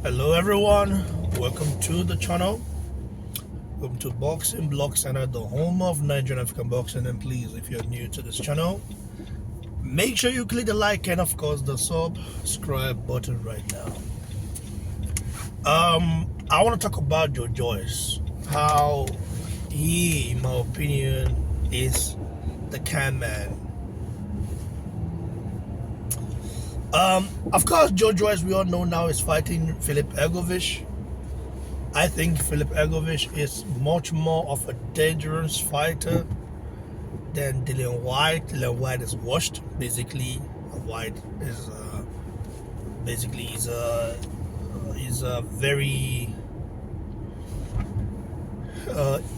Hello everyone, welcome to the channel. Welcome to Boxing Blog Center, the home of Nigerian African boxing. And please, if you're new to this channel, make sure you click the like and of course the subscribe button right now. I want to talk about Joyce, how he, in my opinion, is the can man. Of course, Joyce, we all know now, is fighting Philip Egovic. I think Philip Egovic is much more of a dangerous fighter than Dillian Whyte. Dillian Whyte is washed, basically. Whyte is is a very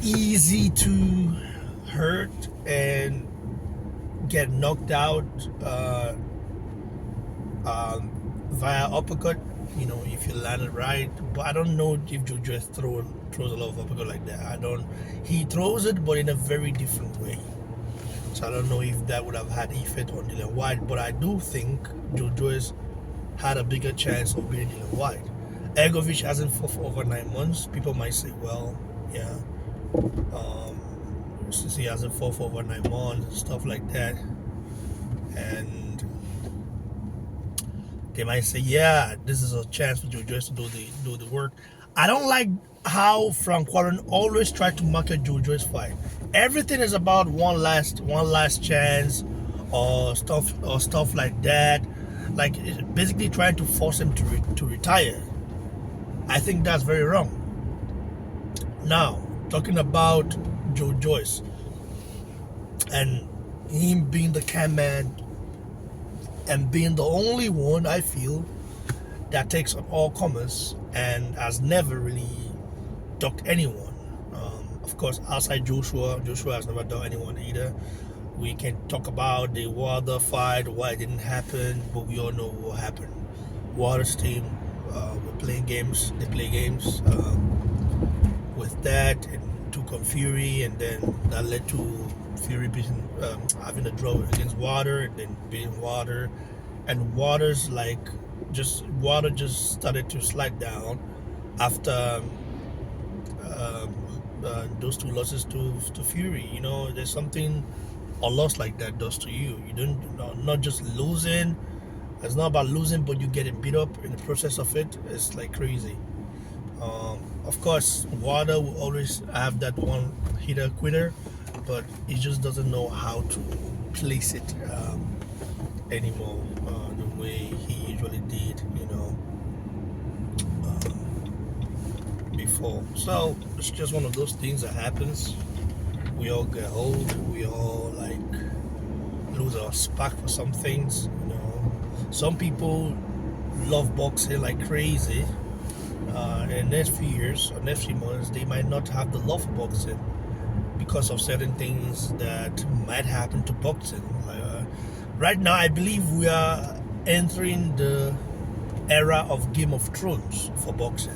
easy to hurt and get knocked out via uppercut, if you land it right. But I don't know if Joyce throws a lot of uppercut like that. He throws it, but in a very different way. So I don't know if that would have had effect on Dillian Whyte, but I do think Joyce had a bigger chance of beating Dillian Whyte. Egovic hasn't fought for over 9 months. People might say, well, yeah, since he hasn't fought for over 9 months and stuff like that, and they might say, yeah, this is a chance for Joyce to do the work. I don't like how Frank Warren always try to market Joyce fight. Everything is about one last chance or stuff like that. Like basically trying to force him to retire. I think that's very wrong. Now, talking about Joyce and him being the can man and being the only one, I feel, that takes on all comers and has never really ducked anyone. Of course, outside Joshua has never ducked anyone either. We can talk about the Wilder fight, why it didn't happen, but we all know what happened. Wilder's team were playing games. They play games with that, and took on Fury, and then that led to Fury having a draw against Wilder, and then beating Wilder, and Wilder just started to slide down after those two losses to Fury. There's something a loss like that does to you. You don't not just losing. It's not about losing, but you getting beat up in the process of it. It's like crazy. Of course, Wilder will always have that one hitter quitter, but he just doesn't know how to place it anymore the way he usually did, before. So it's just one of those things that happens. We all get old. We all lose our spark for some things. Some people love boxing like crazy. In the next few years or next few months, they might not have the love for boxing because of certain things that might happen to boxing. Right now, I believe we are entering the era of Game of Thrones for boxing.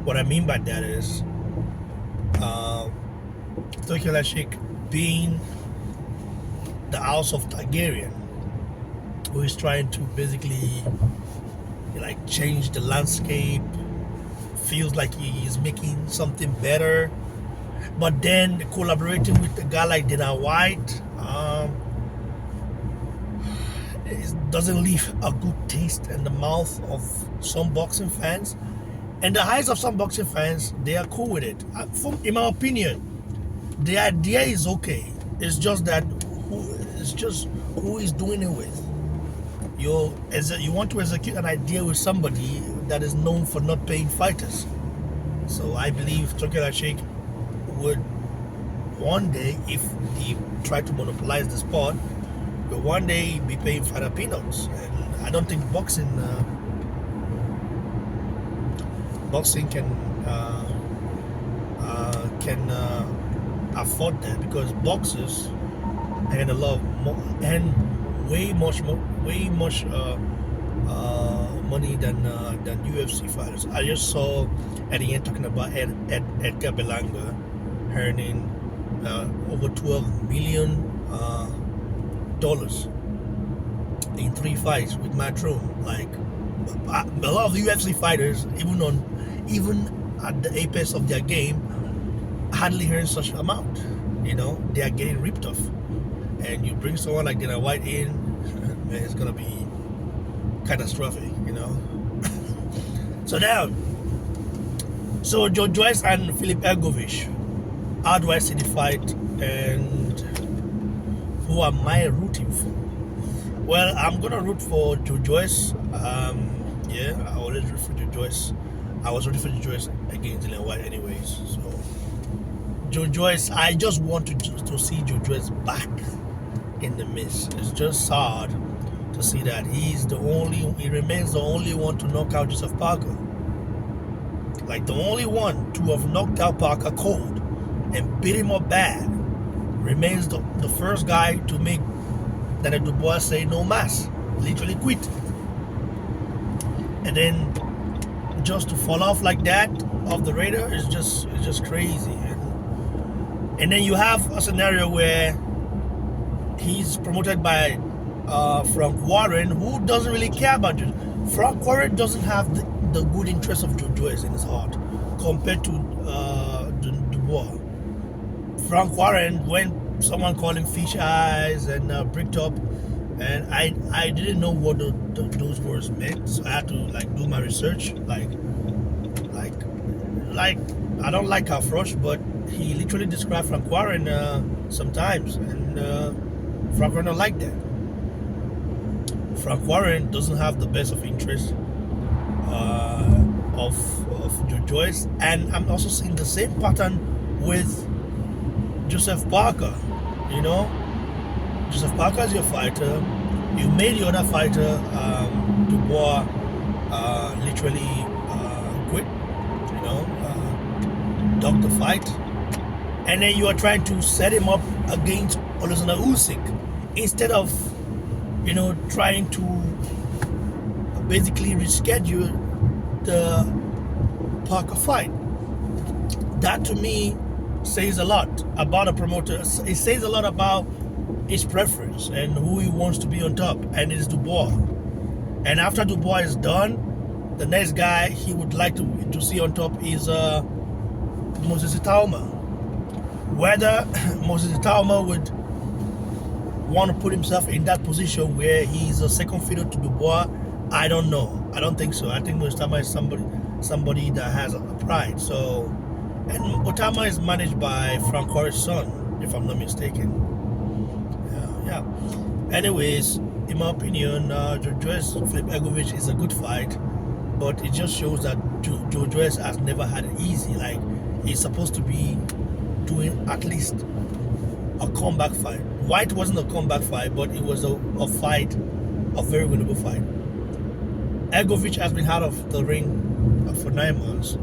What I mean by that is Turkish being the house of Targaryen, who is trying to basically change the landscape. Feels like he is making something better, but then collaborating with a guy like Dillian Whyte, it doesn't leave a good taste in the mouth of some boxing fans. And the eyes of some boxing fans, they are cool with it. In my opinion, the idea is okay. It's just that who is doing it with. You want to execute an idea with somebody that is known for not paying fighters. So I believe Turkish would one day, if he tried to monopolize the sport, will one day be paying fighter peanuts. And I don't think boxing can afford that, because boxers earn a lot more, and way much money than UFC fighters. I just saw Eddie talking about Edgar Berlanga earning over $12 million in 3 fights with Matt Rome. A lot of the UFC fighters, even at the apex of their game, hardly earn such amount. They are getting ripped off. And you bring someone like Dana White in, man, it's gonna be catastrophic. So now, Joyce and Philip Ergovich, how do I see the fight, and who am I rooting for? Well, I'm gonna root for Joyce. Yeah, I always root for Joyce. I was rooting for Joyce against Dylan White, anyways. So Joyce, I just want to see Joyce back in the mix. It's just sad to see that he remains the only one to knock out Joseph Parker. Like the only one to have knocked out Parker cold and beat him up bad. Remains the first guy to make Daniel Dubois say no mas, literally quit. And then just to fall off like that off the radar is just crazy. And then you have a scenario where he's promoted by Frank Warren, who doesn't really care about it. Frank Warren doesn't have the good interest of Joyce in his heart compared to Dubois. Frank Warren, when someone called him fish eyes and bricked up, and I didn't know what those words meant, so I had to do my research. Like I don't like Afrosh, but he literally described Frank Warren sometimes, and Frank Warren don't like that. Frank Warren doesn't have the best of interest of Joyce, and I'm also seeing the same pattern with Joseph Parker. Joseph Parker is your fighter. You made the other fighter, Dubois, literally quit. Duck the fight, and then you are trying to set him up against Alexander Usyk instead of trying to basically reschedule the Parker fight. That to me says a lot about a promoter. It says a lot about his preference and who he wants to be on top, and it's Dubois. And after Dubois is done, the next guy he would like to see on top is Moses Itauma. Whether Moses Itauma would want to put himself in that position where he's a second fiddle to Dubois, I don't know. I don't think so. I think Moses Itauma is somebody that has a pride. So, and Itauma is managed by Frank Warren's son, if I'm not mistaken. Yeah. Anyways, in my opinion, Joyce Philip Ergovich is a good fight, but it just shows that Joyce has never had it easy. Like, he's supposed to be doing at least a comeback fight. White wasn't a comeback fight, but it was a fight, a very winnable fight. Ergovich has been out of the ring for 9 months,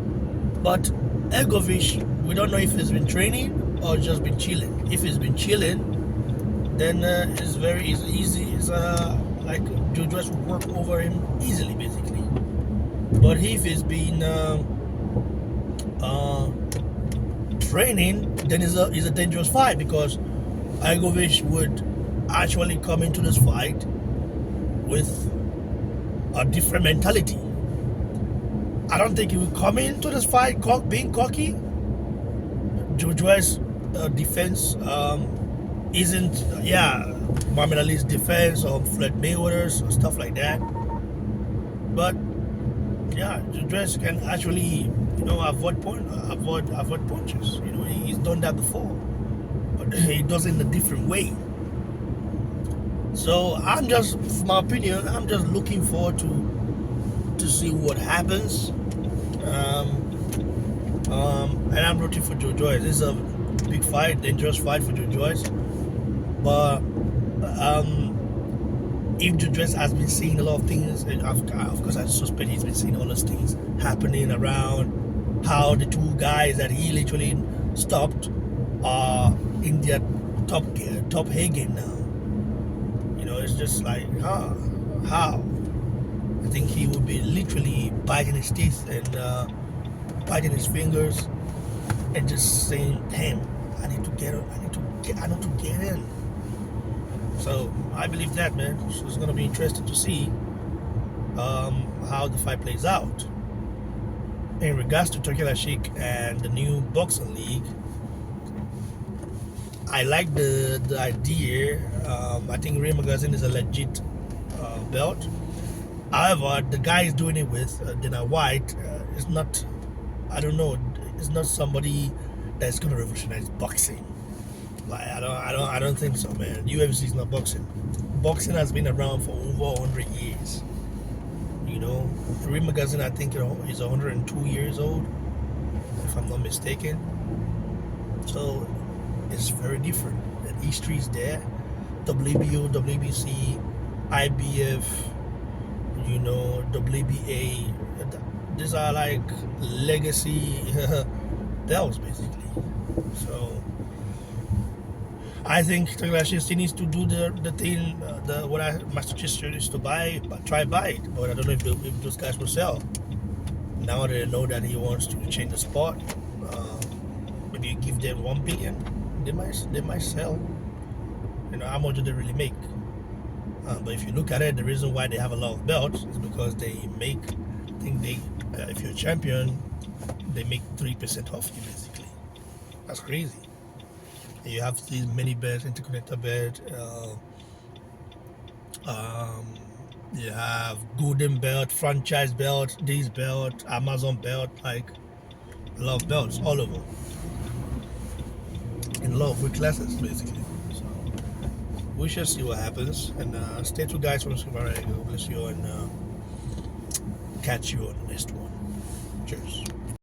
but Ergovich, we don't know if he's been training or just been chilling. If he's been chilling, then it's very easy. It's like Joyce will work over him easily, basically. But if he's been training, then it's a dangerous fight, because Ergovich would actually come into this fight with a different mentality. I don't think he would come into this fight being cocky. Joyce's defense isn't, Muhammad Ali's defense or Floyd Mayweather's or stuff like that. But Joyce can actually, avoid punches. He's done that before, but he does it in a different way. So for my opinion, I'm just looking forward to see what happens. And I'm rooting for Joyce. This is a big fight, dangerous fight for Joyce. But if Joyce has been seeing a lot of things, and of course I suspect he's been seeing all those things happening around, how the two guys that he literally stopped are in their top A game now. It's just like, how? I think he would be literally biting his teeth and biting his fingers and just saying, damn, I need to get in. So I believe that, man. So it's gonna be interesting to see how the fight plays out. In regards to Turkey Sheik and the new boxing league, I like the idea. I think Ray Magazine is a legit belt. However, the guy is doing it with Dana White is not. I don't know. It's not somebody that's going to revolutionize boxing. Like I don't think so, man. UFC is not boxing. Boxing has been around for over 100 years. You know, Ray Magazine, I think, is 102 years old, if I'm not mistaken. So it's very different. The history is there. WBO, WBC, IBF, you know, WBA. These are like legacy belts, basically. So I think Takashi still needs to do the thing, what my suggestion is to try buy it. But I don't know if those guys will sell. Now that they know that he wants to change the sport, maybe you give them 1 billion, they might sell. You know, how much do they really make? But if you look at it, the reason why they have a lot of belts is because they make. I think if you're a champion, they make 3% off you basically. That's crazy. You have these many belts, interconnector belt. You have golden belt, franchise belt, these belt, Amazon belt, like a lot of belts all over in a lot of weight classes basically. So we shall see what happens, and stay tuned, guys. From Super, God bless you, and catch you on the next one. Cheers.